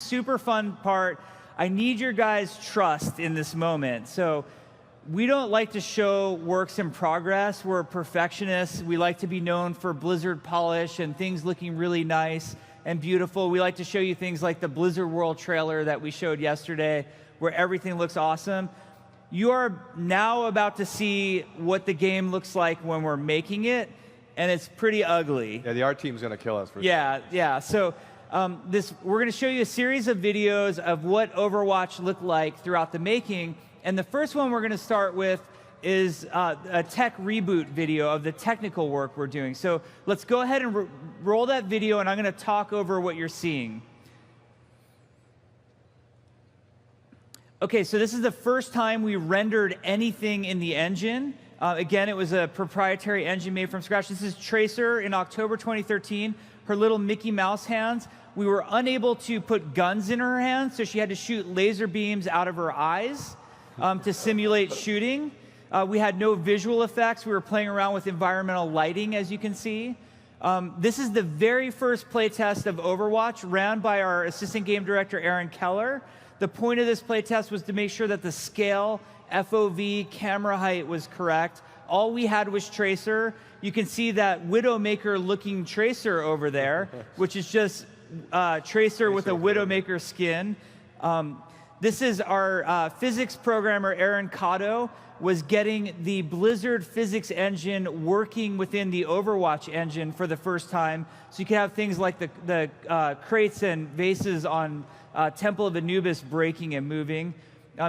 Super fun part. I need your guys' trust in this moment. So we don't like to show works in progress. We're perfectionists. We like to be known for Blizzard polish and things looking really nice and beautiful. We like to show you things like the Blizzard World trailer that we showed yesterday, where everything looks awesome. You are now about to see what the game looks like when we're making it, and it's pretty ugly. Yeah, the art team's going to kill us. Yeah. So we're going to show you a series of videos of what Overwatch looked like throughout the making. And the first one we're going to start with is a tech reboot video of the technical work we're doing. So let's go ahead and roll that video, and I'm going to talk over what you're seeing. OK, so this is the first time we rendered anything in the engine. Again, it was a proprietary engine made from scratch. This is Tracer in October 2013. Her little Mickey Mouse hands. We were unable to put guns in her hands, so she had to shoot laser beams out of her eyes to simulate shooting. We had no visual effects. We were playing around with environmental lighting, as you can see. This is the very first playtest of Overwatch, ran by our assistant game director, Aaron Keller. The point of this playtest was to make sure that the scale, FOV, camera height was correct. All we had was Tracer. You can see that Widowmaker-looking Tracer over there, which is just Tracer with a Widowmaker skin. This is our physics programmer, Aaron Cotto, was getting the Blizzard physics engine working within the Overwatch engine for the first time. So you can have things like the crates and vases on Temple of Anubis breaking and moving.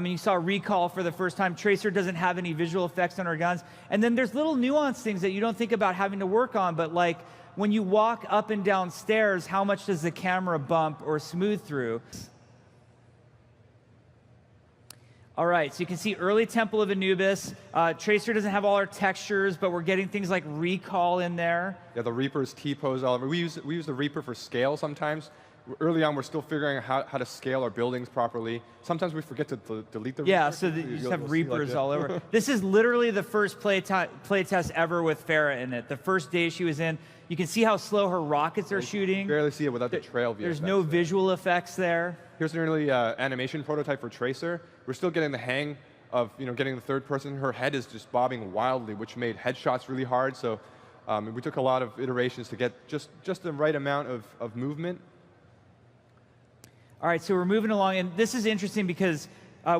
You saw Recall for the first time. Tracer doesn't have any visual effects on her guns. And then there's little nuanced things that you don't think about having to work on, but like when you walk up and down stairs, how much does the camera bump or smooth through? All right, so you can see early Temple of Anubis. Tracer doesn't have all our textures, but we're getting things like Recall in there. Yeah, the Reaper's T-pose all over. We use the Reaper for scale sometimes. Early on, we're still figuring out how to scale our buildings properly. Sometimes we forget to delete the Reaper. Yeah, so you just have Reapers all over. This is literally the first play test ever with Farah in it. The first day she was in, you can see how slow her rockets are shooting. You barely see it without the trail view. There's no visual effects there. Here's an early animation prototype for Tracer. We're still getting the hang of getting the third person. Her head is just bobbing wildly, which made headshots really hard. So we took a lot of iterations to get just the right amount of movement. All right, so we're moving along, and this is interesting because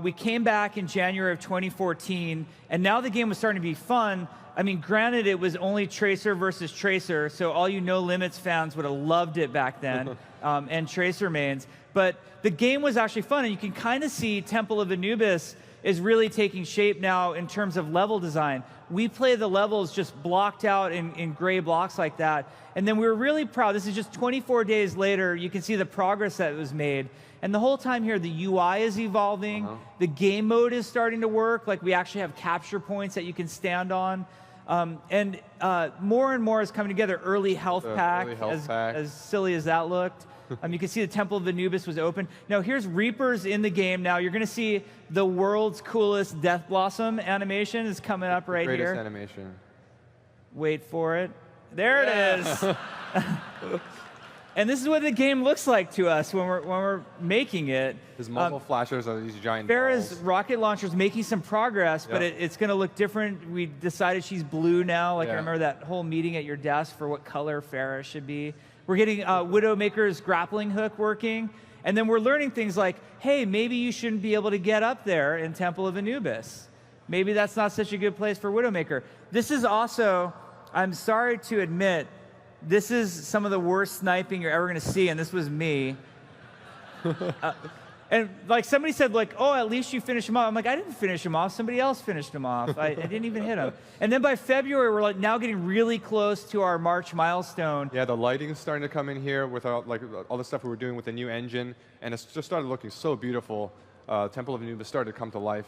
we came back in January of 2014, and now the game was starting to be fun. I mean, granted, it was only Tracer versus Tracer, so all you No Limits fans would have loved it back then, and Tracer mains. But the game was actually fun, and you can kind of see Temple of Anubis is really taking shape now in terms of level design. We play the levels just blocked out in gray blocks like that. And then we were really proud. This is just 24 days later. You can see the progress that was made. And the whole time here, the UI is evolving. The game mode is starting to work. Like, we actually have capture points that you can stand on. And more and more is coming together. Early health pack, as silly as that looked. You can see the Temple of Anubis was open. Now here's Reapers in the game. Now you're going to see the world's coolest Death Blossom animation is coming up right here. Greatest animation. Wait for it. There it is. And this is what the game looks like to us when we're making it. His muzzle flashers are these giant Farah's balls. rocket launcher is making some progress, but it's going to look different. We decided she's blue now. Like I remember that whole meeting at your desk for what color Farah should be. We're getting Widowmaker's grappling hook working. And then we're learning things like, hey, maybe you shouldn't be able to get up there in Temple of Anubis. Maybe that's not such a good place for Widowmaker. This is also, I'm sorry to admit, this is some of the worst sniping you're ever going to see, and this was me. And like somebody said, like, oh, at least you finished him off. I'm like, I didn't finish him off. Somebody else finished him off. I didn't even hit him. And then by February, we're like now getting really close to our March milestone. Yeah, the lighting's starting to come in here with all the stuff we were doing with the new engine, and it's just started looking so beautiful. Temple of Anubis started to come to life.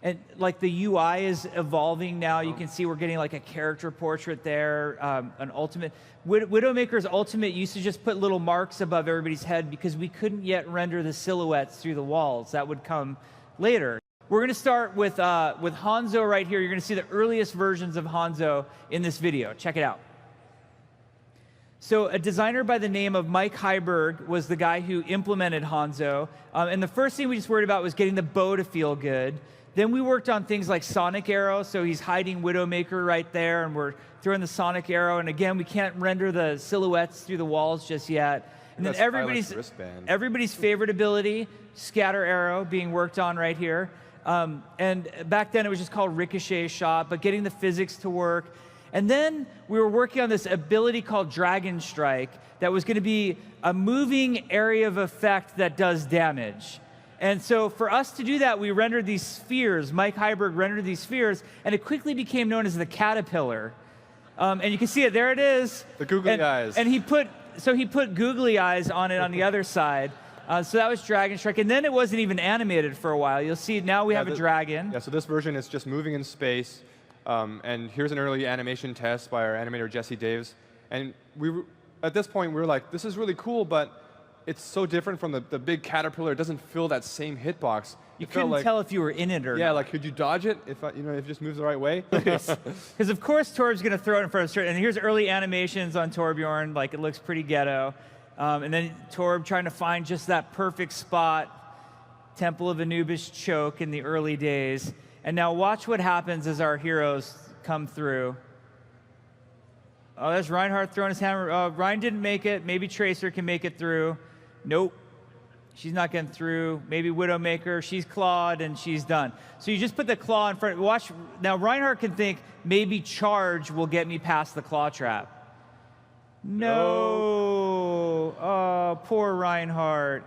And like the UI is evolving now. You can see we're getting like a character portrait there, an ultimate. Widowmaker's ultimate used to just put little marks above everybody's head because we couldn't yet render the silhouettes through the walls. That would come later. We're going to start with Hanzo right here. You're going to see the earliest versions of Hanzo in this video. Check it out. So a designer by the name of Mike Heiberg was the guy who implemented Hanzo. And the first thing we just worried about was getting the bow to feel good. Then we worked on things like Sonic Arrow. So he's hiding Widowmaker right there, and we're throwing the Sonic Arrow. And again, we can't render the silhouettes through the walls just yet. And then everybody's favorite ability, Scatter Arrow, being worked on right here. And back then it was just called Ricochet Shot, but getting the physics to work. And then we were working on this ability called Dragon Strike that was going to be a moving area of effect that does damage. And so for us to do that, we rendered these spheres. Mike Heiberg rendered these spheres, and it quickly became known as the caterpillar. And you can see it, there it is. The googly eyes. And he put googly eyes on it on the other side. So that was Dragon Strike. And then it wasn't even animated for a while. You'll see now we have a dragon. Yeah, so this version is just moving in space. And here's an early animation test by our animator, Jesse Daves. And at this point, we were like, this is really cool, but it's so different from the big caterpillar. It doesn't fill that same hitbox. You couldn't tell if you were in it or not. Yeah, like, could you dodge it if if it just moves the right way? Because of course Torb's going to throw it in front of Torb. And here's early animations on Torbjorn. Like, it looks pretty ghetto. And then Torb trying to find just that perfect spot. Temple of Anubis choke in the early days. And now watch what happens as our heroes come through. Oh, there's Reinhardt throwing his hammer. Ryan didn't make it. Maybe Tracer can make it through. Nope. She's not getting through. Maybe Widowmaker. She's clawed, and she's done. So you just put the claw in front. Watch. Now, Reinhardt can think, maybe charge will get me past the claw trap. No. Oh, poor Reinhardt.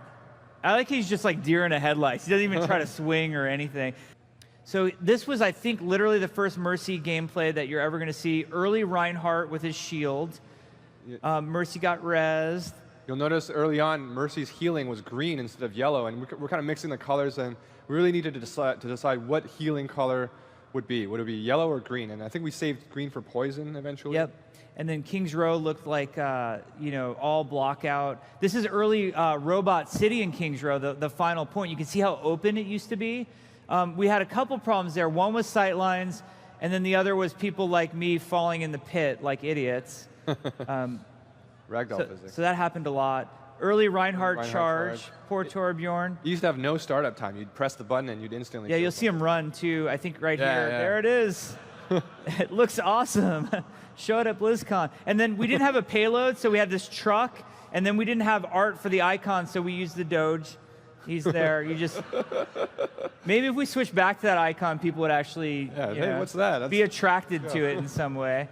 I like he's just like deer in a headlights. He doesn't even try to swing or anything. So this was, I think, literally the first Mercy gameplay that you're ever going to see. Early Reinhardt with his shield. Mercy got rezzed. You'll notice early on, Mercy's healing was green instead of yellow, and we're kind of mixing the colors, and we really needed to decide what healing color would be. Would it be yellow or green? And I think we saved green for poison eventually. Yep. And then King's Row looked like, all block out. This is early Robot City in King's Row, the final point. You can see how open it used to be. We had a couple problems there. One was sightlines, and then the other was people like me falling in the pit like idiots. Ragdoll physics. So that happened a lot. Early Reinhardt charge. Poor Torbjorn. You used to have no startup time. You'd press the button and you'd instantly. Yeah, you'll see him run too. I think right here. Yeah. There it is. It looks awesome. Showed at BlizzCon. And then we didn't have a payload, so we had this truck. And then we didn't have art for the icon, so we used the Doge. He's there. You just maybe if we switch back to that icon, people would actually hey, what's that? Be attracted to it in some way.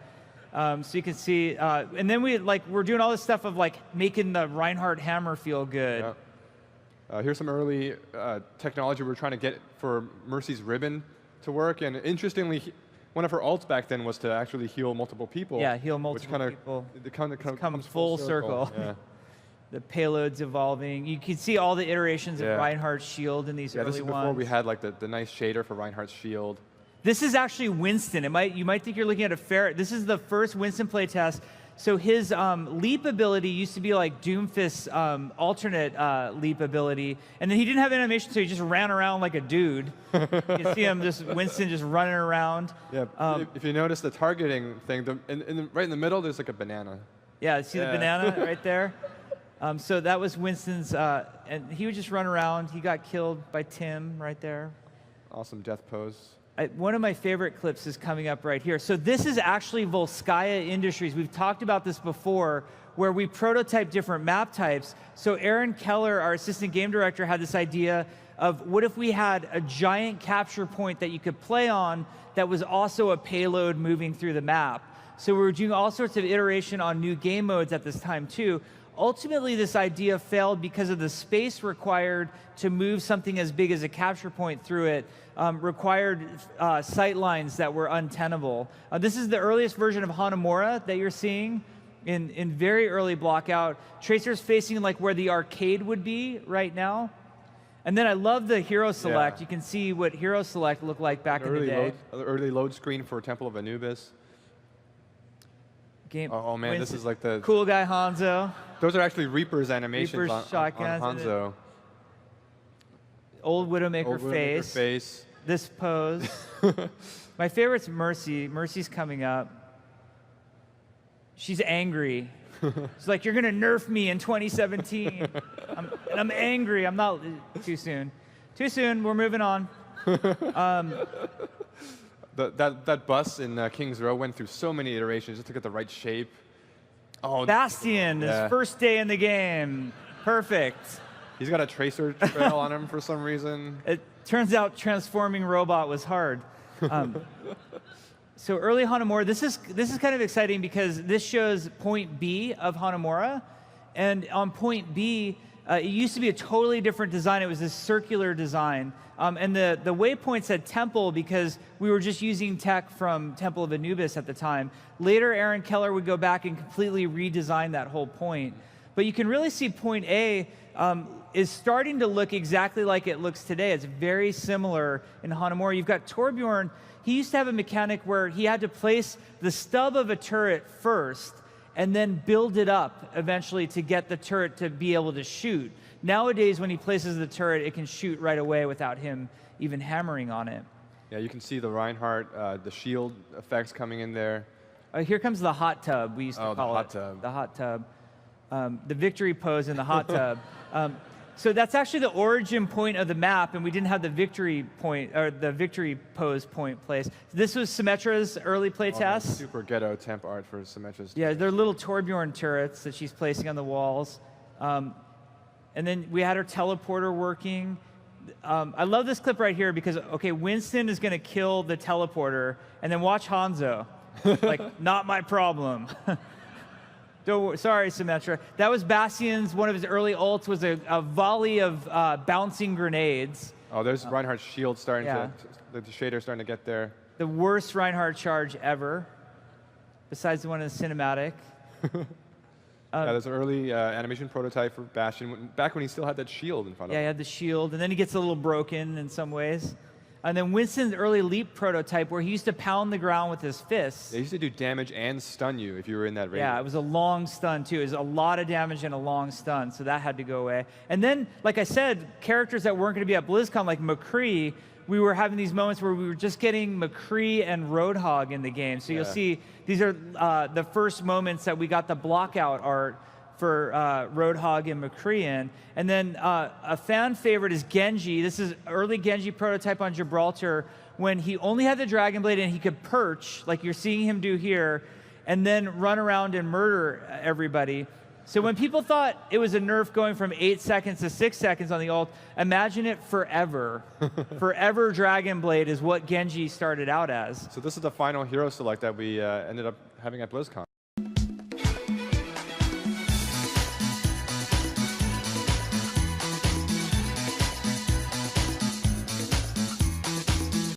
So you can see, and then we're doing all this stuff of like making the Reinhardt hammer feel good. Yeah. Here's some early technology we're trying to get for Mercy's ribbon to work. And interestingly, one of her ults back then was to actually heal multiple people. Yeah, heal multiple people. It kind of comes full circle. Yeah. The payload's evolving. You can see all the iterations of Reinhardt's shield in these early ones. Yeah, this is before we had like the nice shader for Reinhardt's shield. This is actually Winston. You might think you're looking at a ferret. This is the first Winston playtest. So his leap ability used to be like Doomfist's alternate leap ability, and then he didn't have animation, so he just ran around like a dude. You can see him, Winston just running around. Yeah. If you notice the targeting thing, right in the middle, there's like a banana. Yeah. See the banana right there. So that was Winston's, and he would just run around. He got killed by Tim right there. Awesome death pose. One of my favorite clips is coming up right here. So this is actually Volskaya Industries. We've talked about this before, where we prototype different map types. So Aaron Keller, our assistant game director, had this idea of what if we had a giant capture point that you could play on that was also a payload moving through the map. So we were doing all sorts of iteration on new game modes at this time too. Ultimately, this idea failed because of the space required to move something as big as a capture point through it. Required sight lines that were untenable. This is the earliest version of Hanamura that you're seeing in very early blockout. Tracer's facing like where the arcade would be right now. And then I love the hero select. You can see what hero select looked like back in the day. Early load screen for Temple of Anubis. Oh man, this is like the cool guy Hanzo. Those are actually Reaper's animations on Hanzo. Old Widowmaker face. This pose. My favorite's Mercy. Mercy's coming up. She's angry. It's like, you're going to nerf me in 2017. And I'm angry. I'm not too soon. Too soon. We're moving on. That bus in Kings Row went through so many iterations just to get the right shape. Oh, Bastion, yeah. his first day in the game. Perfect. He's got a tracer trail on him for some reason. It turns out transforming robot was hard. So early Hanamura, this is kind of exciting because this shows point B of Hanamura. And on point B, it used to be a totally different design. It was this circular design. And the waypoint said temple because we were just using tech from Temple of Anubis at the time. Later, Aaron Keller would go back and completely redesign that whole point. But you can really see point A is starting to look exactly like it looks today. It's very similar in Hanamura. You've got Torbjorn. He used to have a mechanic where he had to place the stub of a turret first and then build it up eventually to get the turret to be able to shoot. Nowadays, when he places the turret, it can shoot right away without him even hammering on it. Yeah, you can see the Reinhardt, the shield effects coming in there. Here comes the hot tub, we used to call it. The hot tub. The victory pose in the hot tub. So that's actually the origin point of the map, and we didn't have the victory point, or the victory pose point placed. This was Symmetra's early playtest. Super ghetto temp art for Symmetra's. Yeah, they're little Torbjorn turrets that she's placing on the walls. And then we had her teleporter working. I love this clip right here because, okay, Winston is going to kill the teleporter, and then watch Hanzo. Like, not my problem. Sorry, Symmetra. That was Bastion's, one of his early ults was a volley of bouncing grenades. Oh, there's Reinhardt's shield starting to, the shader starting to get there. The worst Reinhardt charge ever, besides the one in the cinematic. Yeah, there's an early animation prototype for Bastion, back when he still had that shield in front of him. Yeah, he had the shield, and then he gets a little broken in some ways. And then Winston's early leap prototype where he used to pound the ground with his fists. They used to do damage and stun you if you were in that range. Yeah, it was a long stun too. It was a lot of damage and a long stun, so that had to go away. And then, like I said, characters that weren't going to be at BlizzCon, like McCree, we were having these moments where we were just getting McCree and Roadhog in the game. So you'll see these are the first moments that we got the blockout art for Roadhog and McCree in. And then a fan favorite is Genji. This is early Genji prototype on Gibraltar when he only had the Dragon Blade and he could perch, like you're seeing him do here, and then run around and murder everybody. So when people thought it was a nerf going from 8 seconds to 6 seconds on the ult, imagine it forever. Forever Dragon Blade is what Genji started out as. So this is the final hero select that we ended up having at BlizzCon.